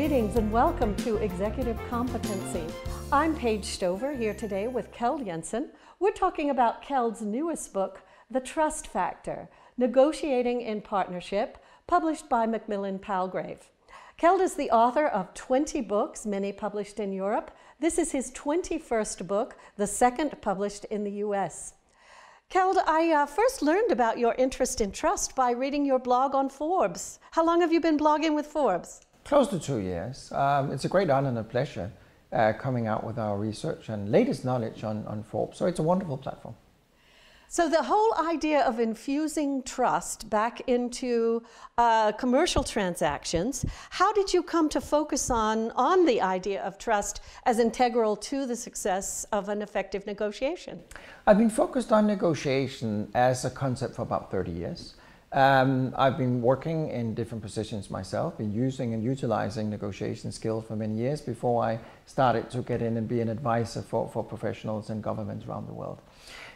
Greetings and welcome to Executive Competency. I'm Paige Stover here today with Kjeld Jensen. We're talking about Kjeld's newest book, The Trust Factor, Negotiating in Partnership, published by Macmillan Palgrave. Kjeld is the author of 20 books, many published in Europe. This is his 21st book, the second published in the US. Kjeld, I first learned about your interest in trust by reading your blog on Forbes. How long have you been blogging with Forbes? Close to 2 years. It's a great honor and a pleasure coming out with our research and latest knowledge on Forbes. So it's a wonderful platform. So the whole idea of infusing trust back into commercial transactions, how did you come to focus on the idea of trust as integral to the success of an effective negotiation? I've been focused on negotiation as a concept for about 30 years. I've been working in different positions myself, been using and utilizing negotiation skills for many years before I started to get in and be an advisor for professionals and governments around the world.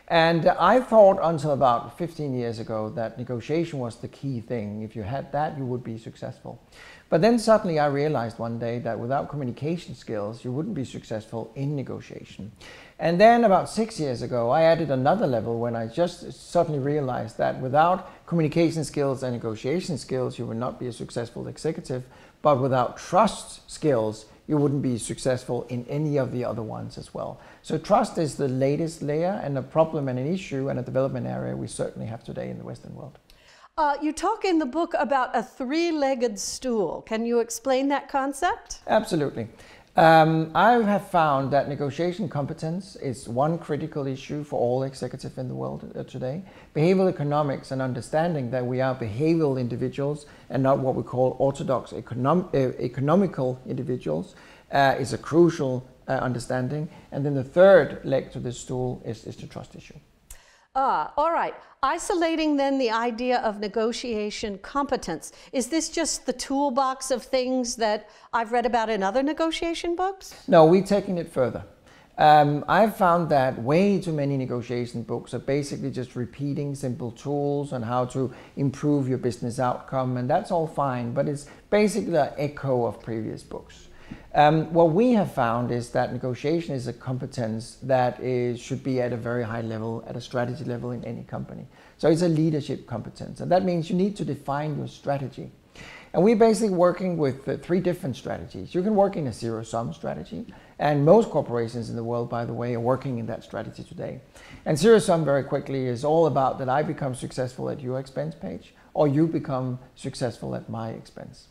And I thought until about 15 years ago that negotiation was the key thing. If you had that, you would be successful. But then suddenly I realized one day that without communication skills, you wouldn't be successful in negotiation. And then about 6 years ago, I added another level when I just suddenly realized that without communication skills and negotiation skills, you would not be a successful executive. But without trust skills, you wouldn't be successful in any of the other ones as well. So trust is the latest layer and a problem and an issue and a development area we certainly have today in the Western world. You talk in the book about a three-legged stool. Can you explain that concept? Absolutely. I have found that negotiation competence is one critical issue for all executives in the world today. Behavioral economics and understanding that we are behavioral individuals and not what we call orthodox economical individuals is a crucial understanding. And then the third leg to this stool is the trust issue. All right. Isolating then the idea of negotiation competence. Is this just the toolbox of things that I've read about in other negotiation books? No, we're taking it further. I've found that way too many negotiation books are basically just repeating simple tools on how to improve your business outcome, and that's all fine, but it's basically an echo of previous books. What we have found is that negotiation is a competence that should be at a very high level, at a strategy level in any company. So it's a leadership competence, and that means you need to define your strategy. And we're basically working with three different strategies. You can work in a zero-sum strategy, and most corporations in the world, by the way, are working in that strategy today. And zero-sum, very quickly, is all about that I become successful at your expense, Paige, or you become successful at my expense.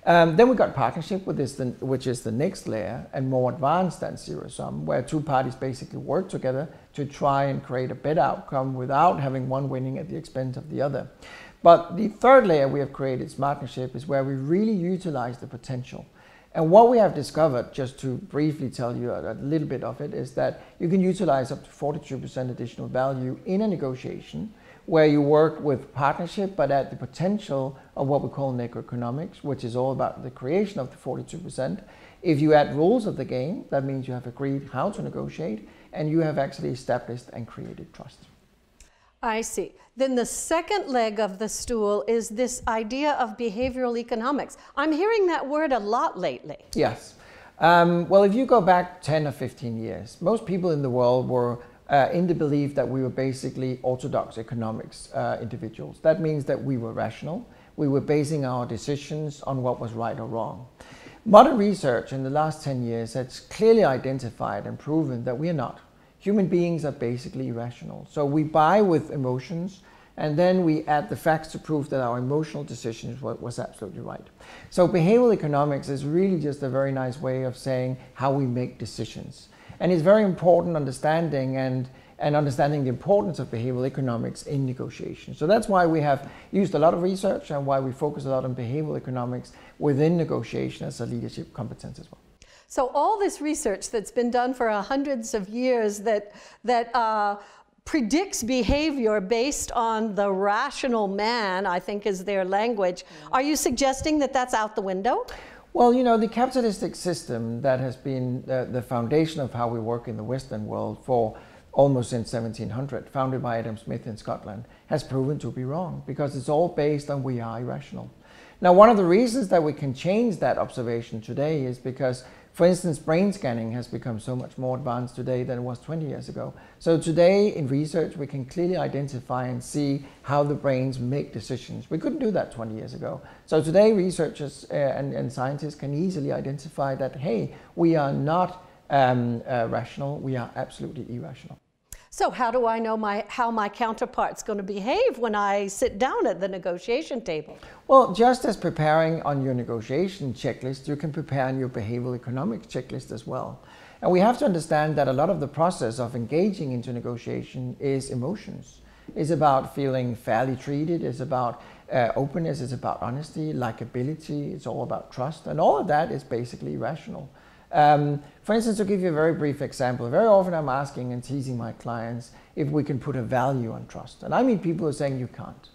Then we got partnership, which is the next layer and more advanced than zero-sum, where two parties basically work together to try and create a better outcome without having one winning at the expense of the other. But the third layer we have created, partnership, is where we really utilize the potential. And what we have discovered, just to briefly tell you a little bit of it, is that you can utilize up to 42% additional value in a negotiation where you work with partnership, but at the potential of what we call necroeconomics, which is all about the creation of the 42%. If you add rules of the game, that means you have agreed how to negotiate, and you have actually established and created trust. I see. Then the second leg of the stool is this idea of behavioral economics. I'm hearing that word a lot lately. Yes. Well, if you go back 10 or 15 years, most people in the world were in the belief that we were basically orthodox economics individuals. That means that we were rational. We were basing our decisions on what was right or wrong. Modern research in the last 10 years has clearly identified and proven that we are not. Human beings are basically irrational. So we buy with emotions, and then we add the facts to prove that our emotional decisions was absolutely right. So behavioral economics is really just a very nice way of saying how we make decisions. And it's very important understanding and understanding the importance of behavioral economics in negotiation. So that's why we have used a lot of research and why we focus a lot on behavioral economics within negotiation as a leadership competence as well. So all this research that's been done for hundreds of years that predicts behavior based on the rational man, I think is their language. Are you suggesting that that's out the window? Well, you know, the capitalistic system that has been the foundation of how we work in the Western world for almost since 1700, founded by Adam Smith in Scotland, has proven to be wrong because it's all based on we are irrational. Now, one of the reasons that we can change that observation today is because, for instance, brain scanning has become so much more advanced today than it was 20 years ago. So today in research, we can clearly identify and see how the brains make decisions. We couldn't do that 20 years ago. So today researchers and scientists can easily identify that, hey, we are not rational, we are absolutely irrational. So how do I know how my counterpart's going to behave when I sit down at the negotiation table? Well, just as preparing on your negotiation checklist, you can prepare on your behavioral economics checklist as well. And we have to understand that a lot of the process of engaging into negotiation is emotions. It's about feeling fairly treated, it's about openness, it's about honesty, likability, it's all about trust, and all of that is basically rational. For instance, to give you a very brief example, very often I'm asking and teasing my clients if we can put a value on trust. And I meet people who are saying you can't.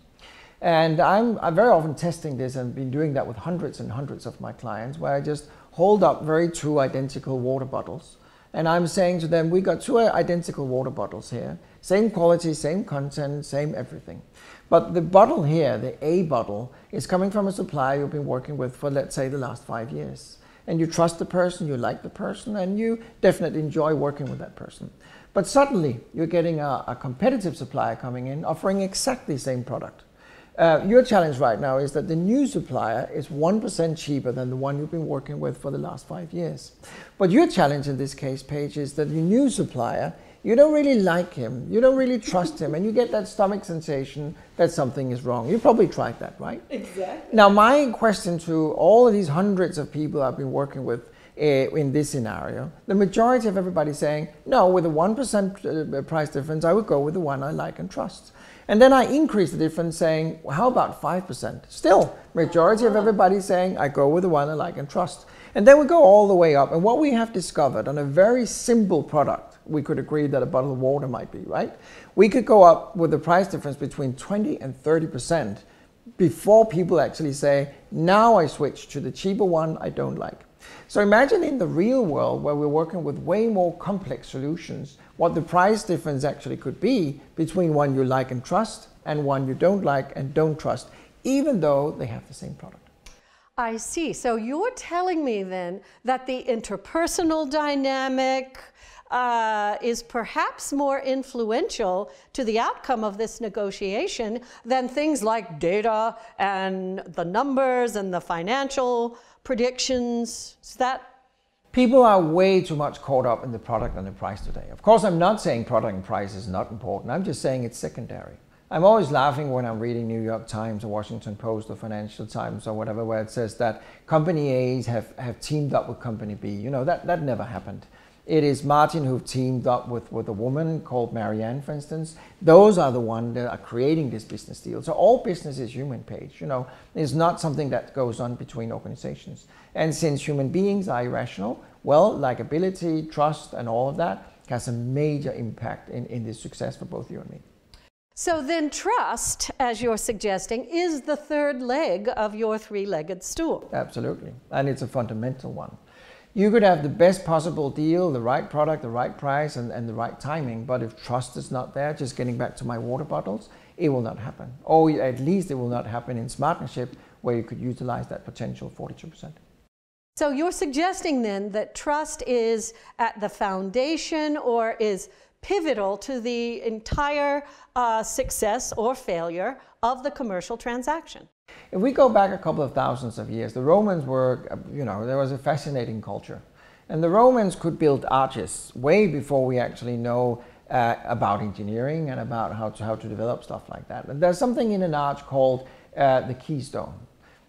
And I'm very often testing this and been doing that with hundreds and hundreds of my clients, where I just hold up very two identical water bottles. And I'm saying to them, we got two identical water bottles here, same quality, same content, same everything. But the bottle here, the A bottle, is coming from a supplier you've been working with for, let's say, the last 5 years. And you trust the person, you like the person, and you definitely enjoy working with that person. But suddenly, you're getting a competitive supplier coming in, offering exactly the same product. Your challenge right now is that the new supplier is 1% cheaper than the one you've been working with for the last 5 years. But your challenge in this case, Paige, is that the new supplier, you don't really like him, you don't really trust him, and you get that stomach sensation that something is wrong. You probably tried that, right? Exactly. Now, my question to all of these hundreds of people I've been working with in this scenario, the majority of everybody saying, no, with a 1% price difference, I would go with the one I like and trust. And then I increase the difference saying, well, how about 5%? Still, majority of everybody saying, I go with the one I like and trust. And then we go all the way up. And what we have discovered on a very simple product, we could agree that a bottle of water might be, right? We could go up with the price difference between 20 and 30% before people actually say, now I switch to the cheaper one I don't like. So imagine in the real world where we're working with way more complex solutions, what the price difference actually could be between one you like and trust and one you don't like and don't trust, even though they have the same product. I see. So you're telling me then that the interpersonal dynamic is perhaps more influential to the outcome of this negotiation than things like data and the numbers and the financial predictions. Is that? People are way too much caught up in the product and the price today. Of course, I'm not saying product and price is not important. I'm just saying it's secondary. I'm always laughing when I'm reading New York Times or Washington Post or Financial Times or whatever, where it says that company A's have teamed up with company B. You know, that never happened. It is Martin who teamed up with a woman called Marianne, for instance. Those are the ones that are creating this business deal. So all business is human, Paige. You know, it's not something that goes on between organizations. And since human beings are irrational, well, likability, trust, and all of that has a major impact in the success for both you and me. So then trust, as you're suggesting, is the third leg of your three-legged stool. Absolutely. And it's a fundamental one. You could have the best possible deal, the right product, the right price, and the right timing, but if trust is not there, just getting back to my water bottles, it will not happen. Or at least it will not happen in Smartnership, where you could utilize that potential 42%. So you're suggesting then that trust is at the foundation or is pivotal to the entire success or failure of the commercial transaction. If we go back a couple of thousands of years, the Romans were, there was a fascinating culture. And the Romans could build arches way before we actually know about engineering and about how to develop stuff like that. And there's something in an arch called the keystone.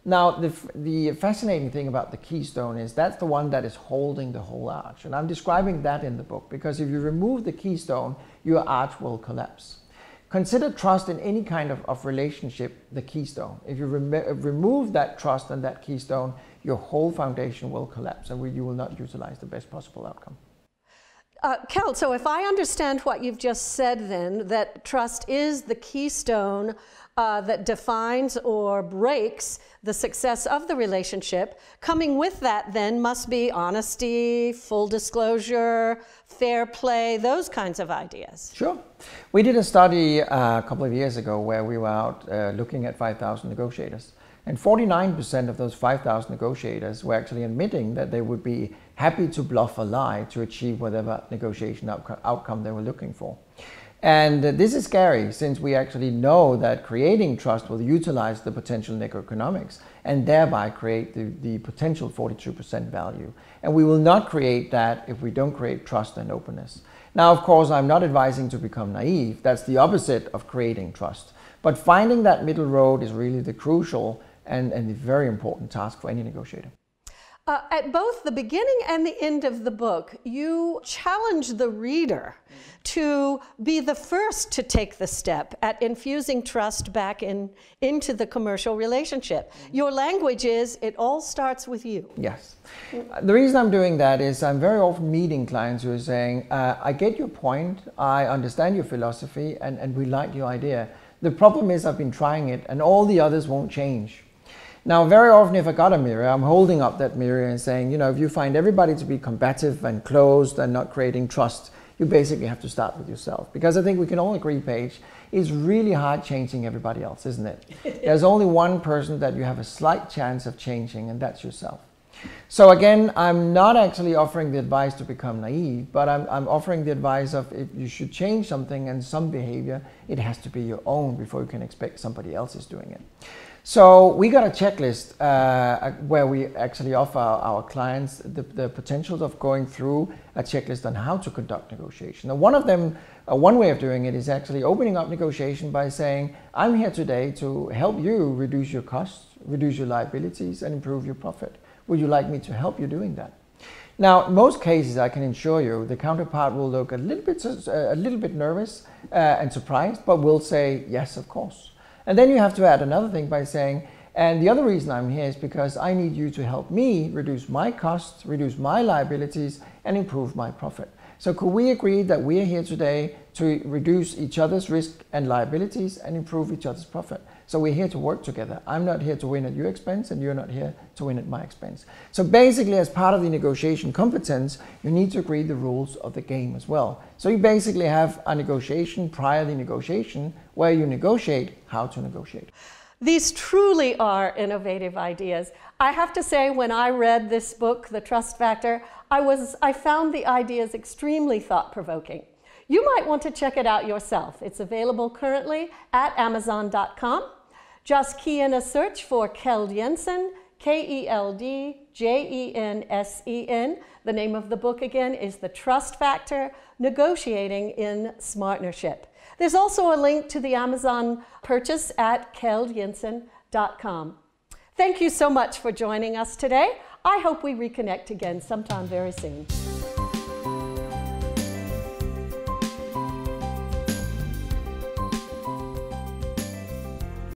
Now, the fascinating thing about the keystone is that's the one that is holding the whole arch. And I'm describing that in the book because if you remove the keystone, your arch will collapse. Consider trust in any kind of relationship the keystone. If you remove that trust and that keystone, your whole foundation will collapse and you will not utilize the best possible outcome. Kjeld, so if I understand what you've just said then, that trust is the keystone that defines or breaks the success of the relationship, coming with that then must be honesty, full disclosure, fair play, those kinds of ideas. Sure. We did a study a couple of years ago where we were out looking at 5,000 negotiators. And 49% of those 5,000 negotiators were actually admitting that they would be happy to bluff a lie to achieve whatever negotiation outcome they were looking for. And this is scary, since we actually know that creating trust will utilize the potential necroeconomics and thereby create the potential 42% value. And we will not create that if we don't create trust and openness. Now, of course, I'm not advising to become naive. That's the opposite of creating trust. But finding that middle road is really the crucial and the very important task for any negotiator. At both the beginning and the end of the book, you challenge the reader to be the first to take the step at infusing trust back into the commercial relationship. Your language is, it all starts with you. Yes. The reason I'm doing that is I'm very often meeting clients who are saying, I get your point, I understand your philosophy, and we like your idea. The problem is I've been trying it and all the others won't change. Now, very often if I got a mirror, I'm holding up that mirror and saying, if you find everybody to be combative and closed and not creating trust, you basically have to start with yourself. Because I think we can all agree, Paige, it's really hard changing everybody else, isn't it? There's only one person that you have a slight chance of changing, and that's yourself. So again, I'm not actually offering the advice to become naive, but I'm offering the advice of, if you should change something and some behavior, it has to be your own before you can expect somebody else is doing it. So we got a checklist where we actually offer our clients the potential of going through a checklist on how to conduct negotiation. Now, one way of doing it is actually opening up negotiation by saying, I'm here today to help you reduce your costs, reduce your liabilities, and improve your profit. Would you like me to help you doing that? Now, in most cases, I can assure you, the counterpart will look a little bit nervous and surprised, but will say, yes, of course. And then you have to add another thing by saying, and the other reason I'm here is because I need you to help me reduce my costs, reduce my liabilities, and improve my profit. So could we agree that we are here today to reduce each other's risk and liabilities and improve each other's profit? So we're here to work together. I'm not here to win at your expense, and you're not here to win at my expense. So basically, as part of the negotiation competence, you need to agree the rules of the game as well. So you basically have a negotiation prior to the negotiation where you negotiate how to negotiate. These truly are innovative ideas. I have to say, when I read this book, The Trust Factor, I found the ideas extremely thought-provoking. You might want to check it out yourself. It's available currently at Amazon.com. Just key in a search for Kjeld Jensen, K-E-L-D-J-E-N-S-E-N. The name of the book again is The Trust Factor, Negotiating in Smartnership. There's also a link to the Amazon purchase at KjeldJensen.com. Thank you so much for joining us today. I hope we reconnect again sometime very soon.